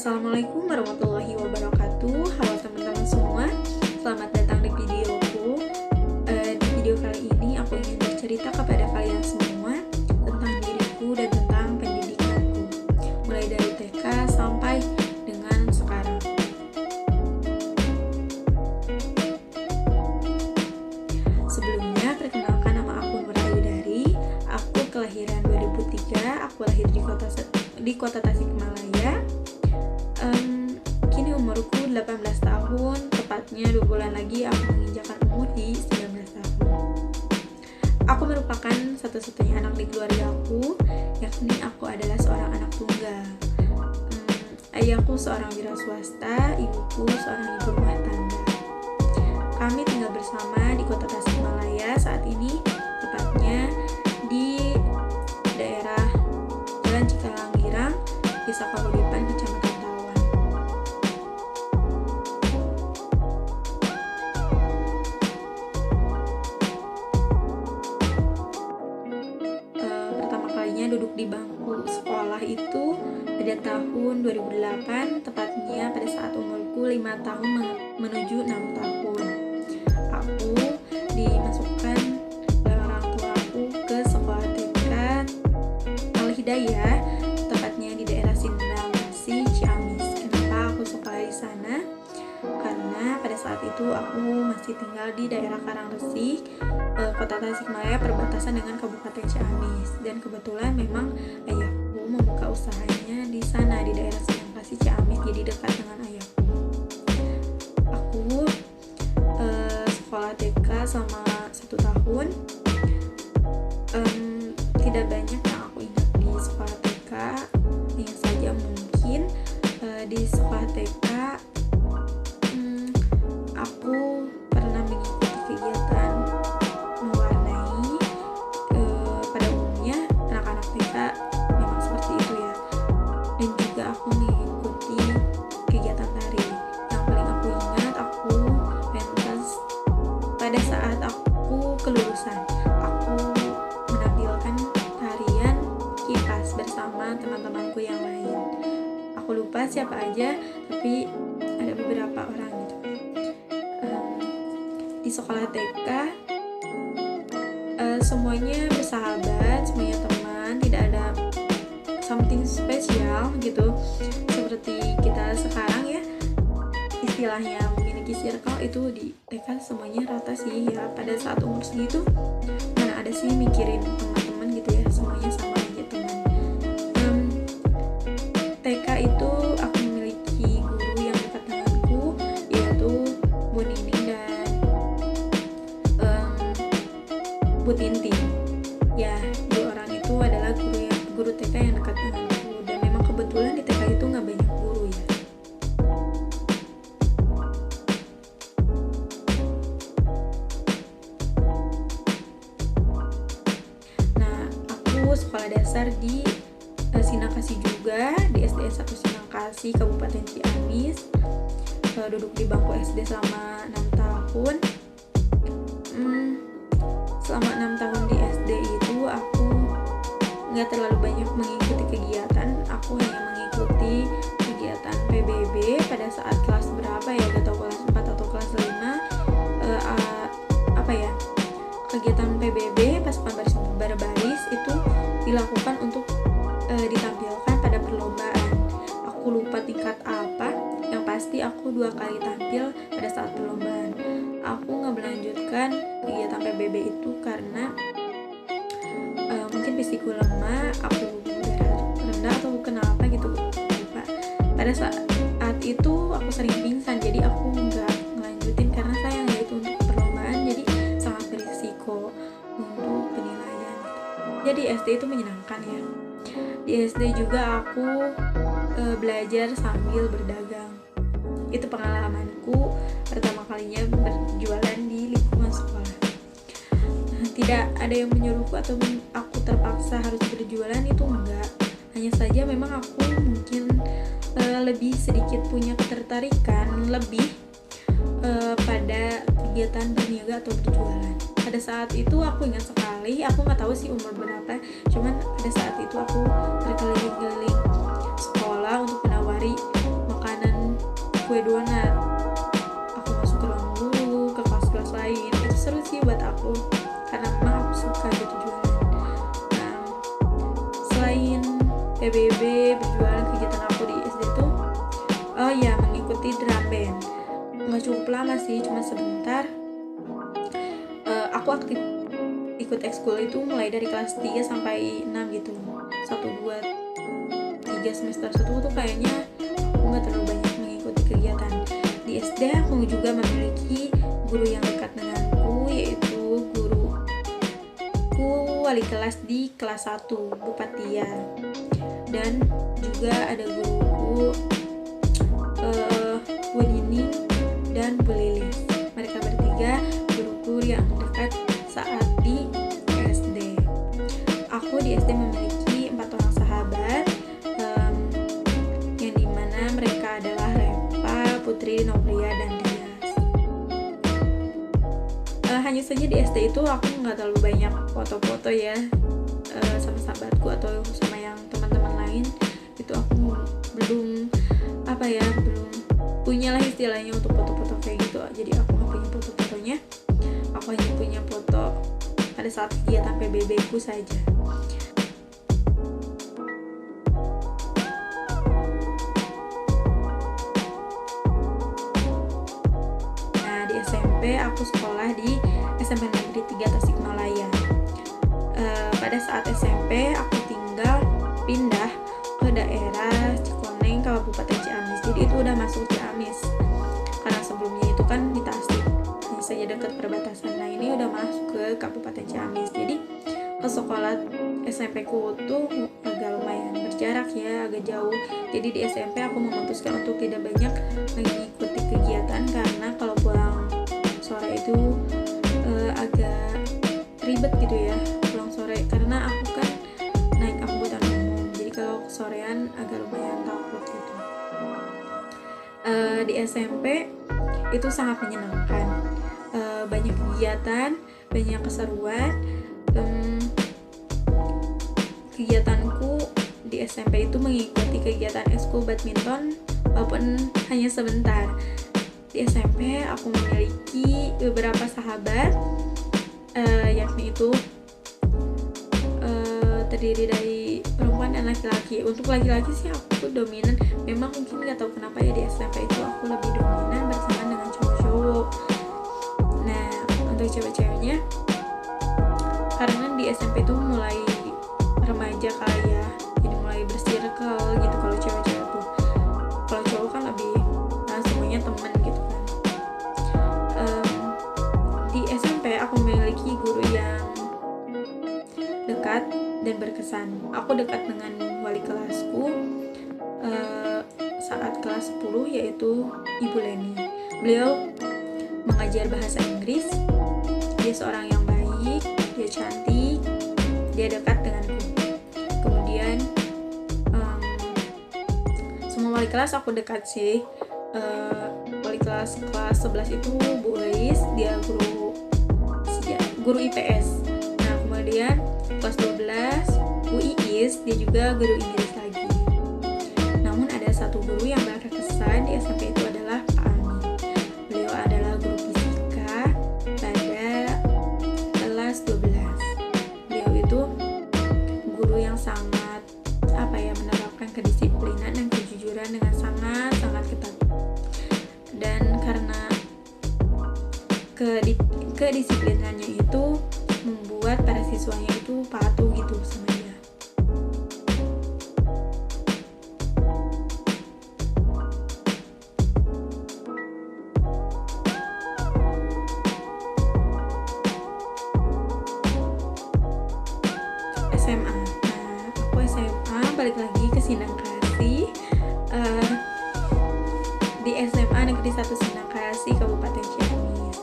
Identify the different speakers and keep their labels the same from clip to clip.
Speaker 1: Assalamualaikum warahmatullahi wabarakatuh. Halo teman-teman semua, selamat datang di videoku. Di video kali ini aku ingin bercerita kepada kalian semua tentang diriku dan tentang pendidikanku, mulai dari TK sampai dengan sekarang. Sebelumnya, perkenalkan, nama aku Nur Ayudari. Aku kelahiran 2003. Aku lahir di kota Tasikmalaya. Kini umurku 18 tahun, tepatnya 2 bulan lagi aku menginjakkan umur di 19 tahun. Aku merupakan satu-satunya anak di keluarga aku, yakni aku adalah seorang anak tunggal. Ayahku seorang wira swasta, ibuku seorang ibu rumah tangga. Kami tinggal bersama di kota Tasikmalaya saat ini, tepatnya di daerah Jalan Cikalangirang, Desa Pagodipan, Kecamatan Tawan. Pertama kalinya duduk di bangku sekolah itu pada tahun 2008, tepatnya pada saat umurku 5 tahun menuju 6 tahun. Aku dimasukkan oleh orang tuaku ke sekolah TK Al-Hidayah, tepatnya di daerah Sindang Masih, Ciamis. Kenapa aku sekolah di sana? Karena pada saat itu aku masih tinggal di daerah Karangresik, kota Tasikmalaya, perbatasan dengan Kabupaten Ciamis. Dan kebetulan memang ayahku membuka usahanya di sana, di daerah Sindang Masih, Ciamis, jadi dekat dengan ayahku. Aku sekolah TK selama 1 tahun. Tidak banyak yang aku ingat di sekolah TK, hanya saja mungkin di sekolah TK aku pernah mengikuti kegiatan mewarnai. Pada umumnya anak-anak TK memang seperti itu ya. Dan juga aku mengikuti kegiatan tari. Yang paling aku ingat, aku pentas pada saat aku kelulusan. Aku menampilkan tarian kipas bersama teman-temanku yang lain. Aku lupa siapa aja, tapi ada beberapa orang gitu. Di sekolah TK semuanya bersahabat, semuanya teman, tidak ada something spesial gitu seperti kita sekarang ya, istilahnya memiliki circle. Itu di TK semuanya rata sih ya. Pada saat umur segitu mana ada sih mikirin teman-teman gitu ya, semuanya sama aja teman. TK itu aku memiliki guru yang dekat denganku, yaitu Bu Nining dan Bu Tintin. Ya, 2 orang itu adalah guru TK yang dekat denganku. Dan memang kebetulan di TK itu nggak banyak guru ya. Nah, aku sekolah dasar di Sinangkasih juga, di SDN 1 Sinangkasih, Kabupaten Ciamis. Duduk di bangku SD selama 6 tahun. Selama 6 tahun di SD itu aku nggak terlalu banyak mengikuti kegiatan. Aku hanya mengikuti kegiatan PBB pada saat kelas berapa ya, gak tahu, kelas 4 atau kelas 5. Kegiatan PBB pas berbaris itu dilakukan untuk ditampilkan pada perlombaan. Aku lupa tingkat apa, yang pasti aku 2 kali tampil pada saat perlombaan. Aku nggak melanjutkan kegiatan PBB itu karena mungkin fisikku lemah, aku darah rendah atau kenapa gitu, lupa. Pada saat itu aku sering pingsan, jadi aku nggak ngelanjutin karena sayang ya itu untuk perlombaan, jadi sangat berisiko untuk penilaian gitu. Jadi SD itu menyenangkan ya. Di SD juga aku belajar sambil berdagang. Itu pengalamanku pertama kalinya berjualan di lingkungan sekolah. Tidak ada yang menyuruhku atau aku terpaksa harus berjualan, itu enggak. Hanya saja memang aku mungkin lebih sedikit punya ketertarikan lebih pada kegiatan berniaga atau berjualan. Pada saat itu aku ingat sekali, aku nggak tahu sih umur berapa, cuman pada saat itu aku berkeliling-keliling sekolah untuk menawari PBB berjualan. Kegiatan aku di SD tuh mengikuti drum band. Nggak cukup lama sih, cuma sebentar. Aku aktif ikut ekskul itu mulai dari kelas 3 sampai 6 gitu. 1, 2, 3 semester 1 tuh kayaknya aku nggak terlalu banyak mengikuti kegiatan. Di SD aku juga memiliki guru yang dekat denganku, yaitu guruku wali kelas di kelas 1, Bu Patia. Dan juga ada guruku Bu Nining dan Bu Lilis. Mereka bertiga guruku yang dekat saat di SD. Aku di SD memiliki 4 orang sahabat, yang dimana mereka adalah Repa, Putri, Nobria, dan Rias. Hanya saja di SD itu aku nggak terlalu banyak foto-foto ya sama sahabatku atau sama yang teman-teman lain. Itu aku belum punya lah istilahnya untuk foto-foto kayak gitu. Jadi aku nggak punya foto-fotonya. Aku hanya punya foto pada saat kegiatan PBB ku saja. Nah, di SMP aku sekolah di SMP Negeri 3 Tasikmalaya. Pada saat SMP aku pindah ke daerah Cikoneng, Kabupaten Ciamis. Jadi itu udah masuk Ciamis. Karena sebelumnya itu kan di Tasik, hanya saja dekat perbatasan. Nah, ini udah masuk ke Kabupaten Ciamis. Jadi ke sekolah SMP ku tuh agak lumayan berjarak ya, agak jauh. Jadi di SMP aku memutuskan untuk tidak banyak mengikuti kegiatan karena kalau pulang sore itu agak ribet gitu ya pulang sore, karena aku kan naik angkutan umum. Jadi kalau sorean agak lumayan takut gitu. Di SMP itu sangat menyenangkan, banyak kegiatan, banyak keseruan. Kegiatanku di SMP itu mengikuti kegiatan ekskul badminton walaupun hanya sebentar. Di SMP aku memiliki beberapa sahabat, yakni itu terdiri dari perempuan dan laki-laki. Untuk laki-laki sih aku dominan. Memang mungkin gak tahu kenapa ya di SMP itu aku lebih dominan bersama dengan cowok-cowok. Nah, untuk cewek-ceweknya, karena di SMP itu mulai remaja kali ya, jadi mulai bersirkel gitu. Kalau cewek-cewek tuh, kalau cowok kan lebih semuanya teman gitu kan. Di SMP aku memiliki guru yang dekat dan berkesan. Aku dekat dengan wali kelasku saat kelas 10, yaitu Ibu Leni. Beliau mengajar bahasa Inggris. Dia seorang yang baik, dia cantik, dia dekat denganku. Kemudian semua wali kelas aku dekat sih. Wali kelas 11 itu Bu Elis, dia guru IPS. Nah, kemudian kelas 12 Bu Iis, dia juga guru Inggris lagi. Namun ada satu guru yang berkesan di SMP itu adalah Pak Ami. Beliau adalah guru fisika pada kelas 12. Beliau itu guru yang sangat menerapkan kedisiplinan dan kejujuran dengan sangat ketat. Dan karena kedisiplinannya itu membuat para siswanya itu patuh gitu sama dia. SMA. Nah, aku SMA balik lagi ke Sindang Kasih. Di SMA Negeri 1 Sindang Kasih, Kabupaten Ciamis.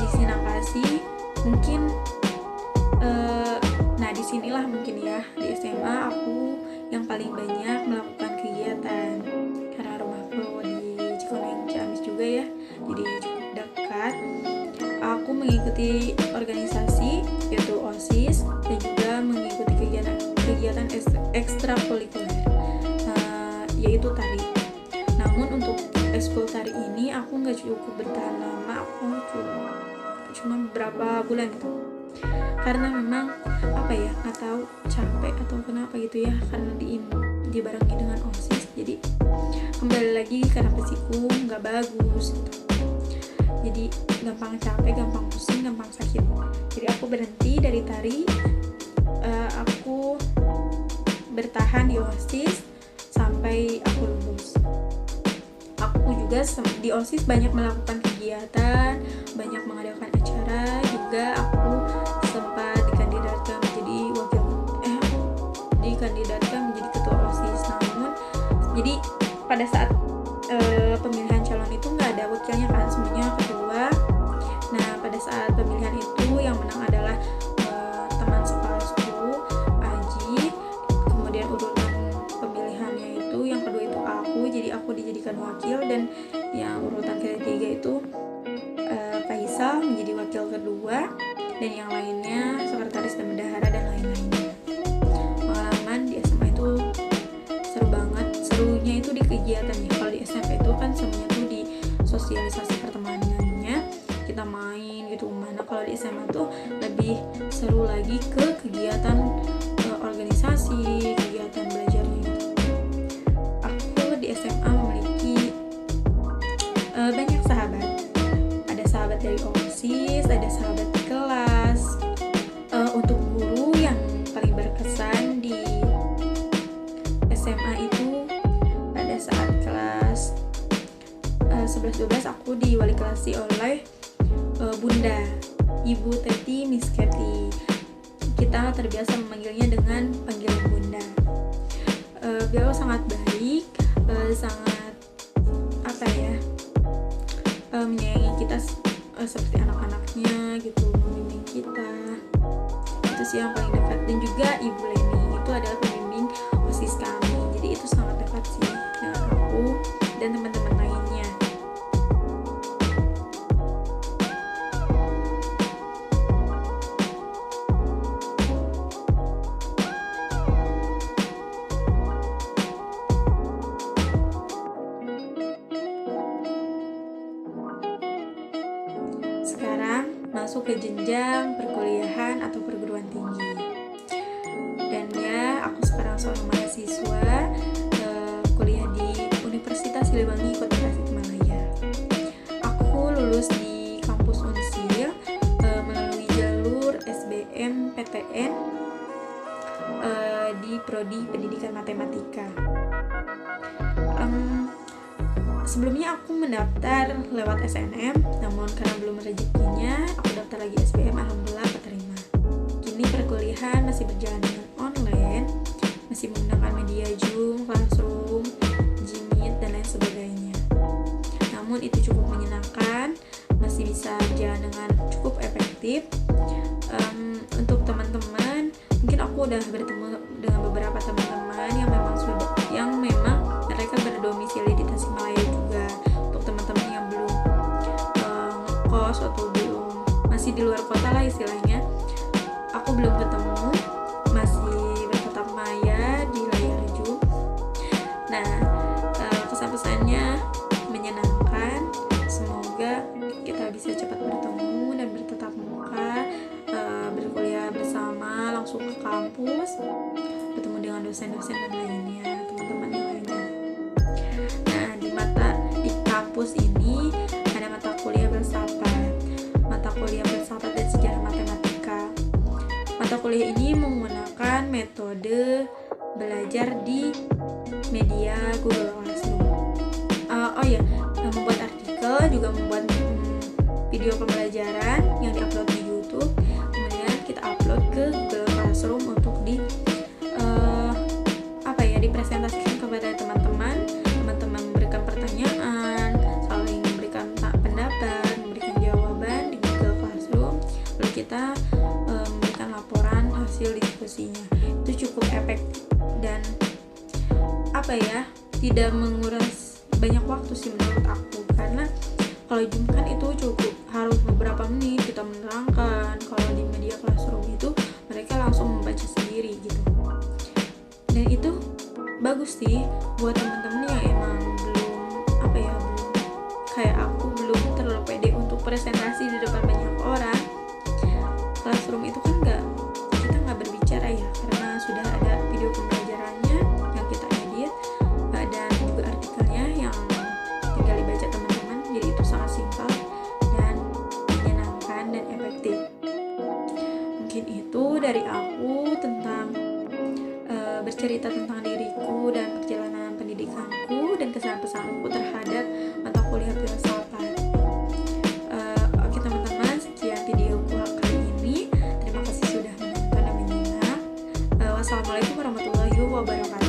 Speaker 1: Di Sindang Kasih mungkin disinilah mungkin ya, di SMA aku yang paling banyak melakukan kegiatan karena rumahku di Cikoneng Ciamis juga ya, jadi cukup dekat. Aku mengikuti organisasi yaitu OSIS dan juga mengikuti kegiatan ekstrakurikuler, yaitu tari. Namun untuk ekskul tari ini aku nggak cukup bertahan lama, aku cuma beberapa bulan gitu. karena memang nggak tahu capek atau kenapa gitu ya, karena dibarengi dengan OSIS, jadi kembali lagi karena fisikku nggak bagus gitu. Jadi gampang capek, gampang pusing, gampang sakit. Jadi aku berhenti dari tari. Aku bertahan di OSIS sampai aku lulus. Aku juga di OSIS banyak melakukan kegiatan, banyak mengadakan acara. Juga aku sempat dikandidatkan menjadi ketua OSIS. Namun jadi pada saat pemilihan calon itu nggak ada wakilnya kan, semuanya ketua. Nah pada saat pemilihan itu yang menang adalah teman sekelasku, Aji. Kemudian urutan pemilihannya itu yang kedua itu aku, jadi aku dijadikan wakil, dan yang urutan ketiga itu Faisal menjadi wakil kedua, dan yang lainnya sekretaris dan bendahara dan lain-lainnya. Pengalaman di SMA itu seru banget. Serunya itu di kegiatannya. Kalau di SMP itu kan semuanya tuh di sosialisasi pertemanannya, kita main gitu. Mana kalau di SMA tuh lebih seru lagi ke kegiatan organisasi, kegiatan belajarnya gitu. Aku di SMA memiliki banyak sahabat. Ada sahabat dari OSIS, ada sahabat di kelas. Untuk guru yang paling berkesan di SMA itu pada saat kelas 11-12 aku diwali kelasi oleh Bunda, Ibu Teti Miss Kathy. Kita terbiasa memanggilnya dengan panggilan Bunda. Beliau sangat baik, sangat menyayangi kita seperti anak-anaknya gitu, membimbing kita. Itu sih yang paling dekat. Dan juga Ibu Leni itu adalah pembimbing OSIS kami. Jadi itu sangat dekat sih dengan aku dan teman-teman lainnya. Sekarang masuk ke jenjang perkuliahan atau perguruan tinggi. Dan ya, aku sekarang seorang mahasiswa kuliah di Universitas Siliwangi Kota Tasikmalaya. Aku lulus di kampus Unsil melalui jalur SBMPTN di Prodi Pendidikan Matematika. Sebelumnya aku mendaftar lewat SNM, namun karena belum rezekinya, aku daftar lagi SBM, alhamdulillah keterima. Kini perkuliahan masih berjalan dengan online, masih menggunakan media Zoom, Classroom, Gmeet, dan lain sebagainya. Namun itu cukup menyenangkan, masih bisa berjalan dengan cukup efektif. Untuk teman-teman, mungkin aku udah bertemu dengan beberapa teman-teman yang memang mereka berdomisili di Tasikmalaya juga. Untuk teman-teman yang belum ngekos atau masih di luar kota lah istilahnya, aku belum ketemu, masih bertatap maya di layar Zoom. Nah, kesan-pesannya menyenangkan. Semoga kita bisa cepat bertemu dan bertatap muka, berkuliah bersama, langsung ke kampus, bertemu dengan dosen-dosen dan lainnya, teman-teman yang lainnya. Nah, di kampus ini ada mata kuliah filsafat dan sejarah matematika. Mata kuliah ini menggunakan metode belajar di media Google Classroom. Membuat artikel, juga membuat video pembelajaran yang diupload di YouTube. Kemudian kita upload ke Google Classroom untuk dipresentasikan kepada teman-teman memberikan pertanyaan, saling memberikan pendapat, memberikan jawaban di Google Classroom, lalu kita memberikan laporan hasil diskusinya. Itu cukup efektif dan tidak menguras banyak waktu sih menurut aku, karena kalau Zoom kan itu cukup harus beberapa menit kita menerangkan. Kalau di media Classroom itu mereka langsung membaca sendiri gitu, dan itu bagus sih buat teman-teman yang emang belum kayak aku, belum terlalu pede untuk presentasi di depan banyak orang. Classroom itu kan nggak itu dari aku tentang bercerita tentang diriku dan perjalanan pendidikanku dan kesan-pesanku terhadap mata kuliah filsafat. Oke teman-teman, sekian videoku kali ini. Terima kasih sudah menonton dan menyimak. Wassalamualaikum warahmatullahi wabarakatuh.